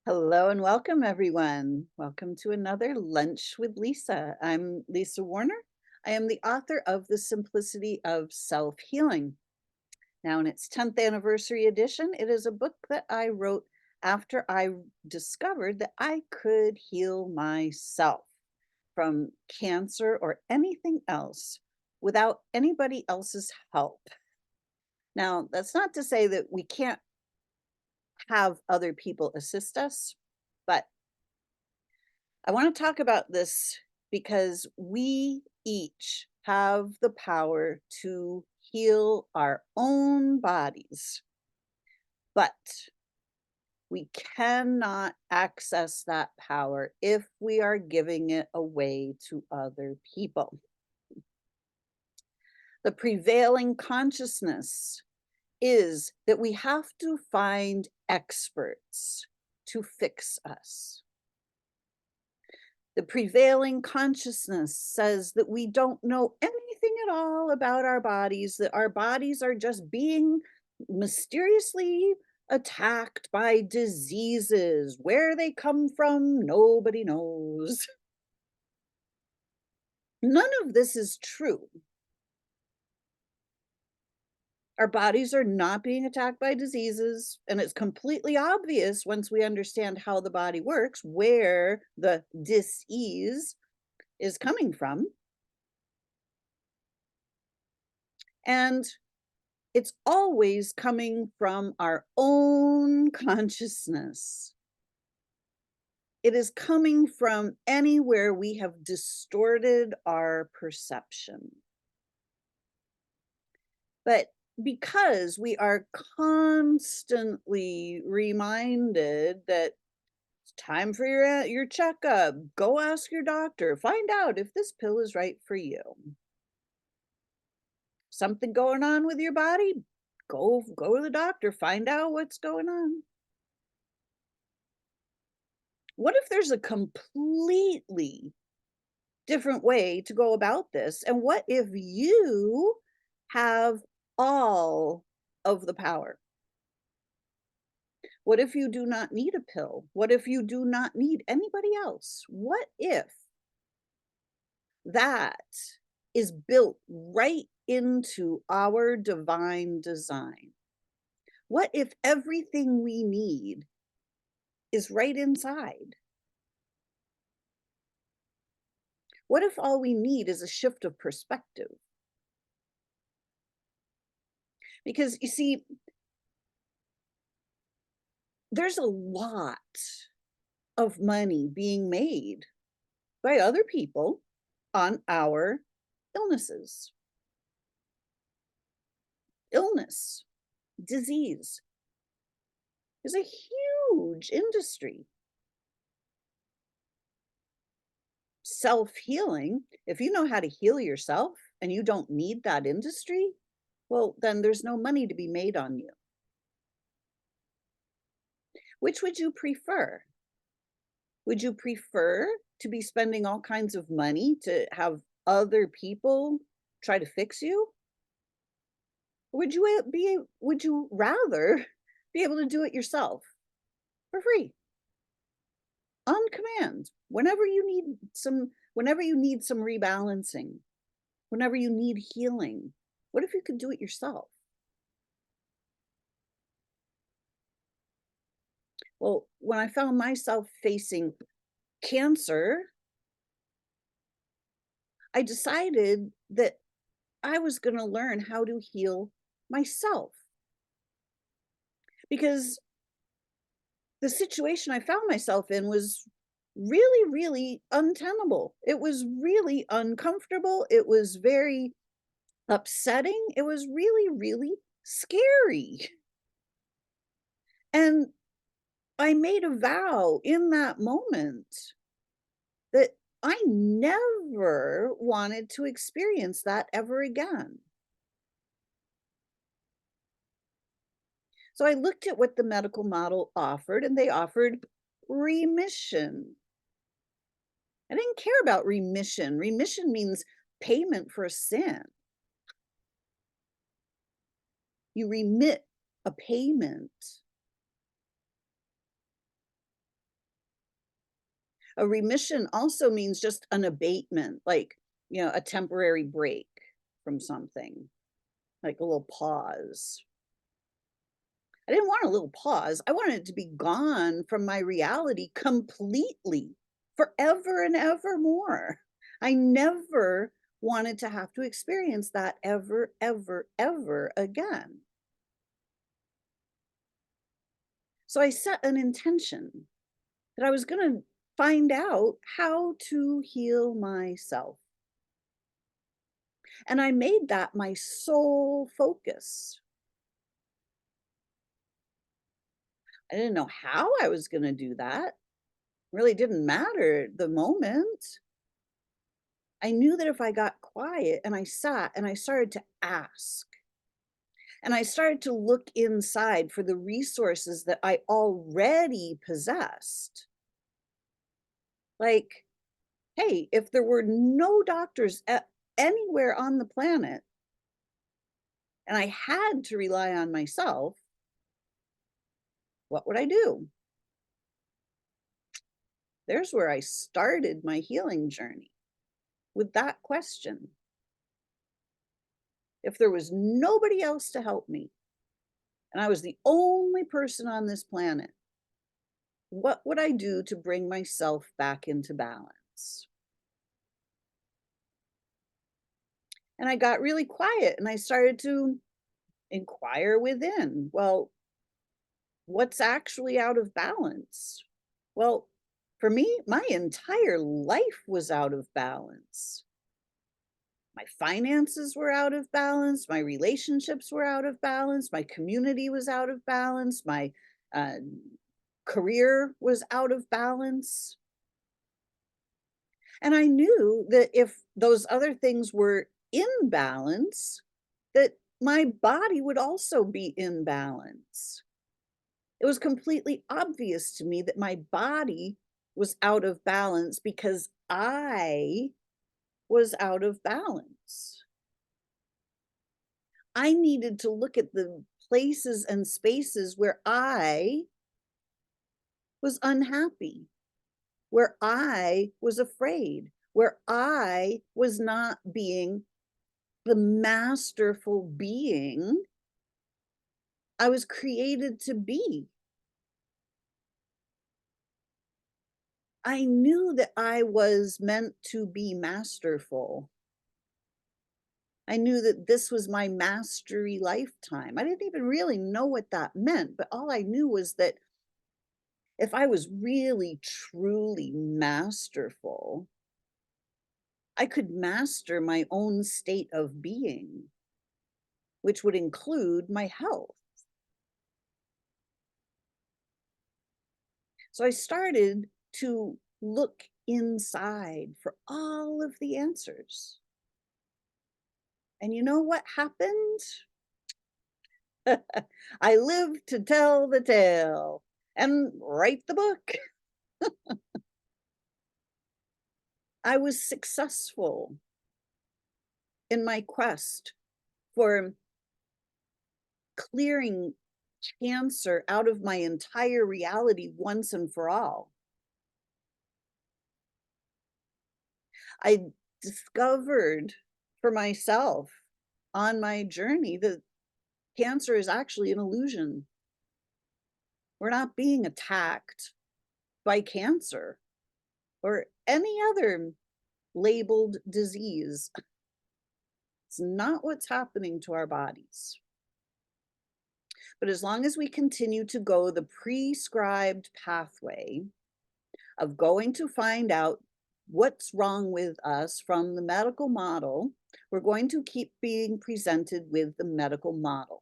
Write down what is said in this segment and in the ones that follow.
Hello and welcome, everyone. Welcome to another Lunch with Lisa. I'm Lisa Warner. I am the author of The Simplicity of Self-Healing. Now, in its 10th anniversary edition, it is a book that I wrote after I discovered that I could heal myself from cancer or anything else without anybody else's help. Now, that's not to say that we can't have other people assist us, but I want to talk about this because we each have the power to heal our own bodies, but we cannot access that power if we are giving it away to other people. The prevailing consciousness is that we have to find experts to fix us. The prevailing consciousness says that we don't know anything at all about our bodies, that our bodies are just being mysteriously attacked by diseases. Where they come from, nobody knows. None of this is true. Our bodies are not being attacked by diseases, and it's completely obvious once we understand how the body works, where the dis-ease is coming from. And it's always coming from our own consciousness. It is coming from anywhere we have distorted our perception. But because we are constantly reminded that it's time for your checkup, go ask your doctor, find out if this pill is right for you. Something going on with your body, go to the doctor, find out what's going on. What if there's a completely different way to go about this? And what if you have all of the power? What if you do not need a pill? What if you do not need anybody else? What if that is built right into our divine design? What if everything we need is right inside? What if all we need is a shift of perspective? Because you see, there's a lot of money being made by other people on our illnesses. Illness, disease is a huge industry. Self-healing, if you know how to heal yourself and you don't need that industry, well, then there's no money to be made on you. Which would you prefer? Would you prefer to be spending all kinds of money to have other people try to fix you? Or would you rather be able to do it yourself for free, on command, whenever you need some rebalancing, whenever you need healing? What if you could do it yourself? Well, when I found myself facing cancer, I decided that I was going to learn how to heal myself, because the situation I found myself in was really, really untenable. It was really uncomfortable. It was very upsetting. It was really, really scary. And I made a vow in that moment that I never wanted to experience that ever again. So I looked at what the medical model offered, and they offered remission. I didn't care about remission. Remission means payment for a sin. You remit a payment. A remission also means just an abatement, like, a temporary break from something, like a little pause. I didn't want a little pause. I wanted it to be gone from my reality completely, forever and ever more. I never wanted to have to experience that ever, ever, ever again. So I set an intention that I was going to find out how to heal myself. And I made that my sole focus. I didn't know how I was going to do that. Really didn't matter at the moment. I knew that if I got quiet and I sat and I started to ask, and I started to look inside for the resources that I already possessed, like, hey, if there were no doctors anywhere on the planet and I had to rely on myself, what would I do? There's where I started my healing journey, with that question. If there was nobody else to help me and I was the only person on this planet, what would I do to bring myself back into balance? And I got really quiet and I started to inquire within. Well, what's actually out of balance? Well, for me, my entire life was out of balance. My finances were out of balance. My relationships were out of balance. My community was out of balance. My uh, career was out of balance. And I knew that if those other things were in balance, that my body would also be in balance. It was completely obvious to me that my body was out of balance because I was out of balance. I needed to look at the places and spaces where I was unhappy, where I was afraid, where I was not being the masterful being I was created to be. I knew that I was meant to be masterful. I knew that this was my mastery lifetime. I didn't even really know what that meant, but all I knew was that if I was really, truly masterful, I could master my own state of being, which would include my health. So I started to look inside for all of the answers. And you know what happened? I lived to tell the tale and write the book. I was successful in my quest for clearing cancer out of my entire reality once and for all. I discovered for myself on my journey that cancer is actually an illusion. We're not being attacked by cancer or any other labeled disease. It's not what's happening to our bodies. But as long as we continue to go the prescribed pathway of going to find out what's wrong with us from the medical model, we're going to keep being presented with the medical model,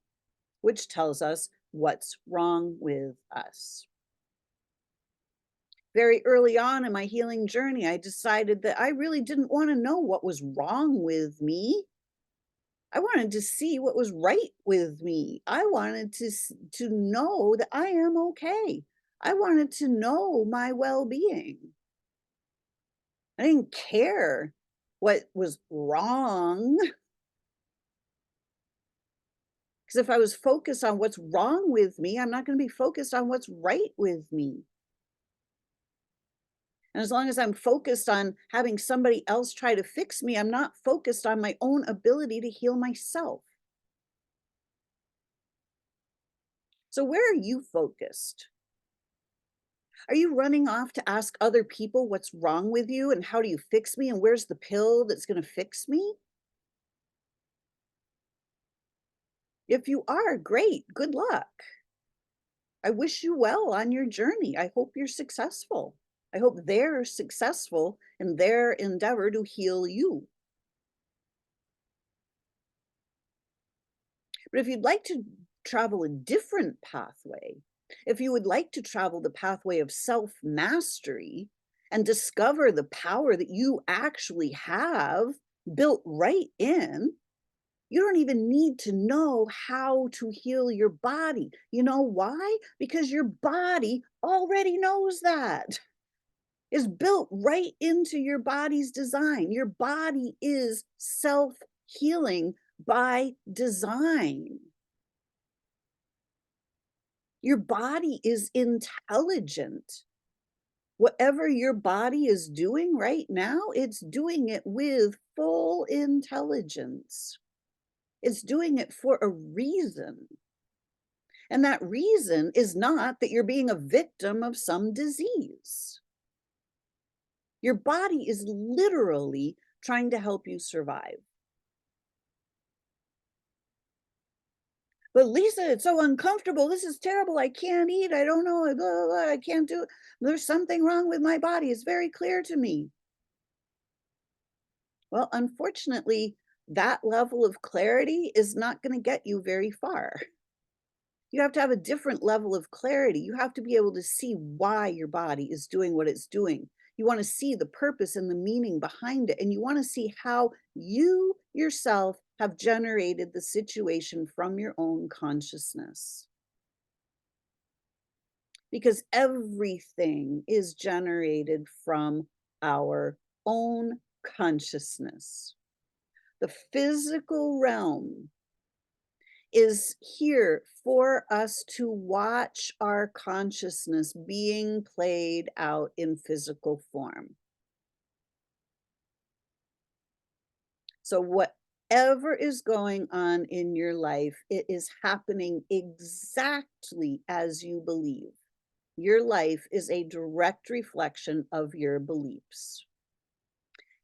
which tells us what's wrong with us. Very early on in my healing journey, I decided that I really didn't want to know what was wrong with me. I wanted to see what was right with me. I wanted to know that I am okay. I wanted to know my well-being. I didn't care what was wrong, because if I was focused on what's wrong with me, I'm not going to be focused on what's right with me. And as long as I'm focused on having somebody else try to fix me, I'm not focused on my own ability to heal myself. So where are you focused? Are you running off to ask other people what's wrong with you and how do you fix me and where's the pill that's going to fix me? If you are, great, good luck. I wish you well on your journey. I hope you're successful. I hope they're successful in their endeavor to heal you. But if you'd like to travel a different pathway, if you would like to travel the pathway of self-mastery and discover the power that you actually have built right in, you don't even need to know how to heal your body. You know why? Because your body already knows that. It's built right into your body's design. Your body is self-healing by design. Your body is intelligent. Whatever your body is doing right now, it's doing it with full intelligence. It's doing it for a reason. And that reason is not that you're being a victim of some disease. Your body is literally trying to help you survive. But Lisa, it's so uncomfortable. This is terrible. I can't eat. I don't know. Blah, blah, blah. I can't do it. There's something wrong with my body. It's very clear to me. Well, unfortunately, that level of clarity is not going to get you very far. You have to have a different level of clarity. You have to be able to see why your body is doing what it's doing. You want to see the purpose and the meaning behind it. And you want to see how you yourself have generated the situation from your own consciousness. Because everything is generated from our own consciousness. The physical realm is here for us to watch our consciousness being played out in physical form. So whatever is going on in your life, it is happening exactly as you believe. Your life is a direct reflection of your beliefs.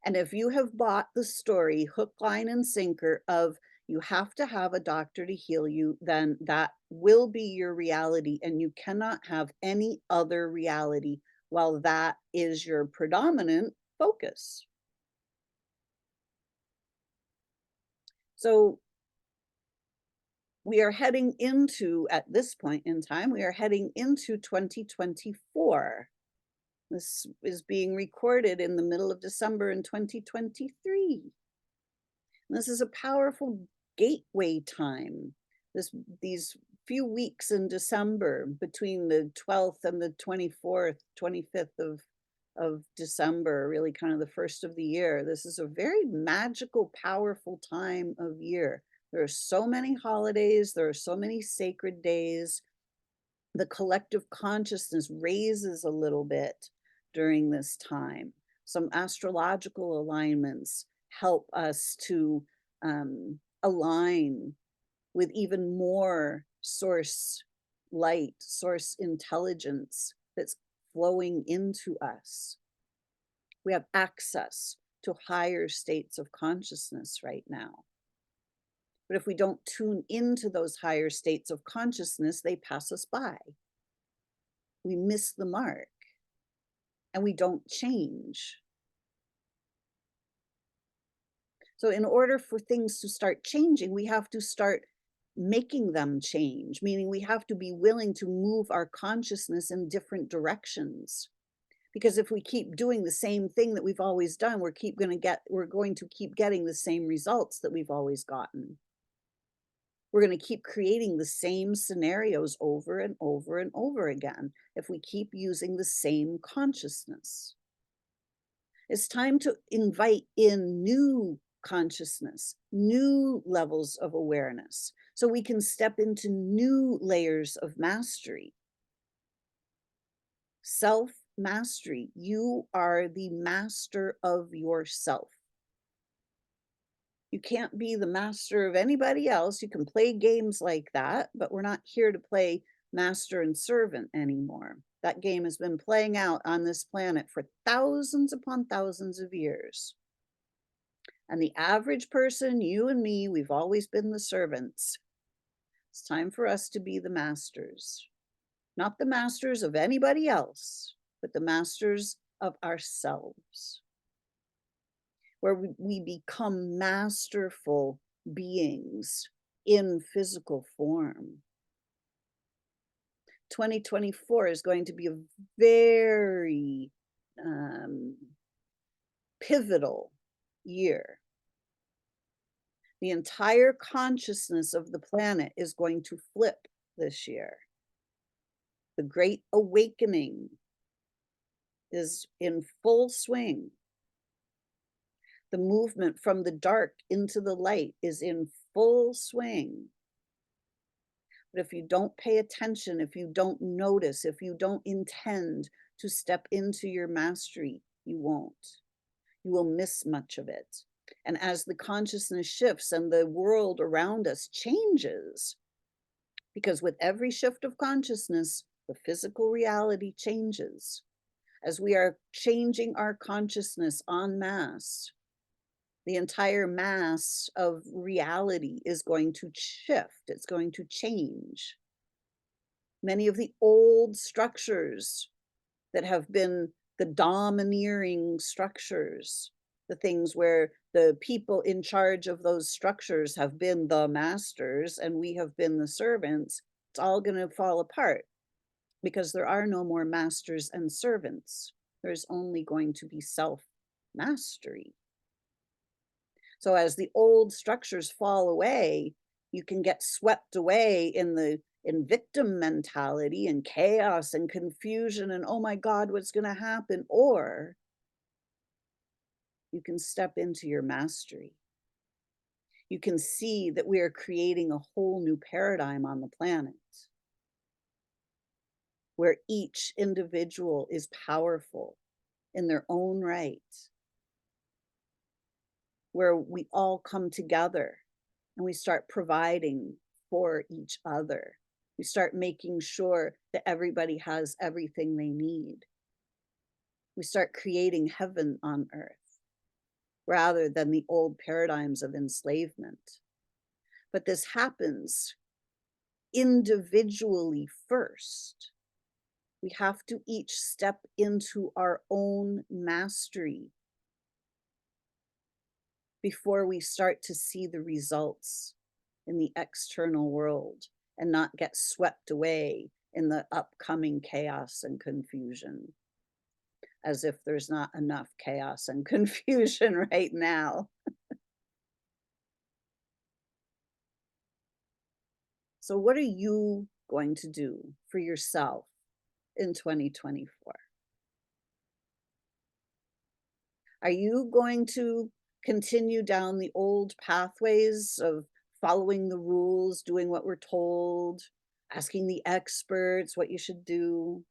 And if you have bought the story hook, line, and sinker of you have to have a doctor to heal you, then that will be your reality, and you cannot have any other reality while that is your predominant focus. So we are heading into, at this point in time, we are heading into 2024. This is being recorded in the middle of December in 2023. And this is a powerful gateway time. These few weeks in December between the 12th and the 24th, 25th of December, really kind of the first of the year. This is a very magical, powerful time of year. There are so many holidays, there are so many sacred days. The collective consciousness raises a little bit during this time. Some astrological alignments help us to align with even more source light, source intelligence that's flowing into us. We have access to higher states of consciousness right now. But if we don't tune into those higher states of consciousness, they pass us by. We miss the mark and we don't change. So in order for things to start changing, we have to start making them change, meaning we have to be willing to move our consciousness in different directions. Because if we keep doing the same thing that we've always done, we're going to keep getting the same results that we've always gotten. We're going to keep creating the same scenarios over and over and over again if we keep using the same consciousness. It's time to invite in new consciousness, new levels of awareness, so we can step into new layers of mastery. Self mastery. You are the master of yourself. You can't be the master of anybody else. You can play games like that, but we're not here to play master and servant anymore. That game has been playing out on this planet for thousands upon thousands of years. And the average person, you and me, we've always been the servants. It's time for us to be the masters. Not the masters of anybody else, but the masters of ourselves, where we become masterful beings in physical form. 2024 is going to be a very pivotal year. The entire consciousness of the planet is going to flip this year. The Great Awakening is in full swing. The movement from the dark into the light is in full swing. But if you don't pay attention, if you don't notice, if you don't intend to step into your mastery, you won't. You will miss much of it. And as the consciousness shifts and the world around us changes, because with every shift of consciousness, the physical reality changes. As we are changing our consciousness en masse, the entire mass of reality is going to shift. It's going to change. Many of the old structures that have been the domineering structures, the things where the people in charge of those structures have been the masters and we have been the servants, it's all going to fall apart because there are no more masters and servants. There's only going to be self-mastery. So as the old structures fall away, you can get swept away in victim mentality and chaos and confusion and, oh my God, what's going to happen? Or you can step into your mastery. You can see that we are creating a whole new paradigm on the planet where each individual is powerful in their own right, where we all come together and we start providing for each other. We start making sure that everybody has everything they need. We start creating heaven on earth rather than the old paradigms of enslavement. But this happens individually first. We have to each step into our own mastery before we start to see the results in the external world and not get swept away in the upcoming chaos and confusion, as if there's not enough chaos and confusion right now. So what are you going to do for yourself in 2024? Are you going to continue down the old pathways of following the rules, doing what we're told, asking the experts what you should do?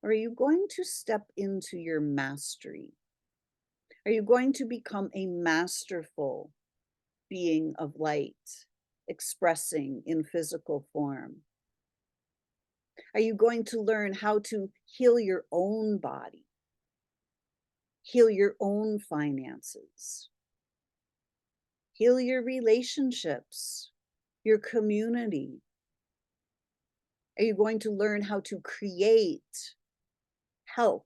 Or are you going to step into your mastery? Are you going to become a masterful being of light, expressing in physical form? Are you going to learn how to heal your own body, heal your own finances, heal your relationships, your community? Are you going to learn how to create health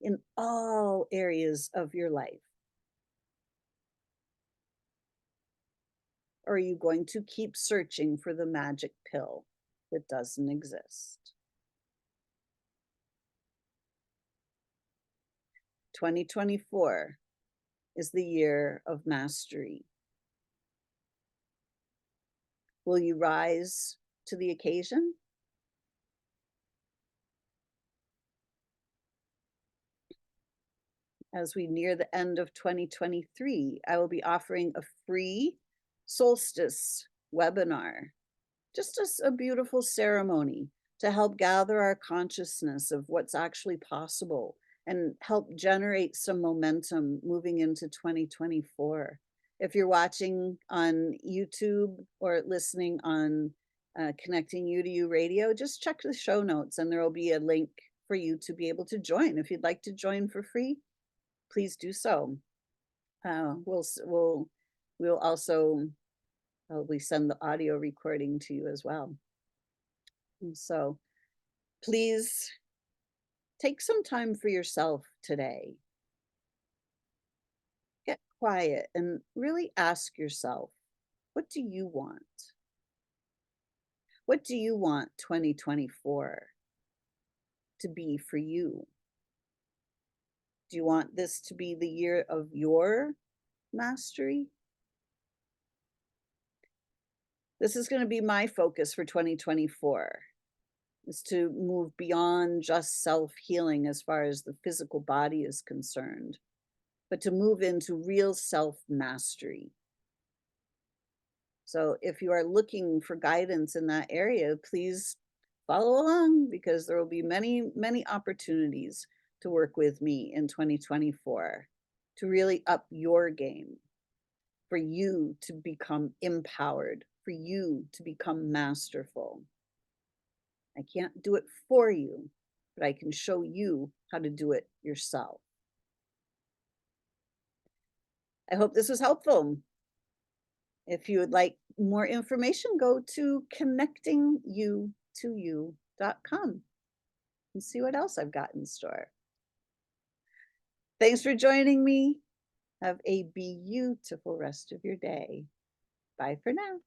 in all areas of your life? Or are you going to keep searching for the magic pill that doesn't exist? 2024 is the year of mastery. Will you rise to the occasion? As we near the end of 2023, I will be offering a free solstice webinar, just a beautiful ceremony to help gather our consciousness of what's actually possible and help generate some momentum moving into 2024. If you're watching on YouTube or listening on Connecting You to You radio, just check the show notes and there will be a link for you to be able to join. If you'd like to join for free, please do so. We'll also probably send the audio recording to you as well. And so please take some time for yourself today. Get quiet and really ask yourself, what do you want? What do you want 2024 to be for you? Do you want this to be the year of your mastery? This is going to be my focus for 2024, is to move beyond just self-healing as far as the physical body is concerned, but to move into real self-mastery. So if you are looking for guidance in that area, please follow along, because there will be many, many opportunities to work with me in 2024 to really up your game, for you to become empowered, for you to become masterful. I can't do it for you, but I can show you how to do it yourself. I hope this was helpful. If you would like more information, go to connectingyoutoyou.com and see what else I've got in store. Thanks for joining me. Have a beautiful rest of your day. Bye for now.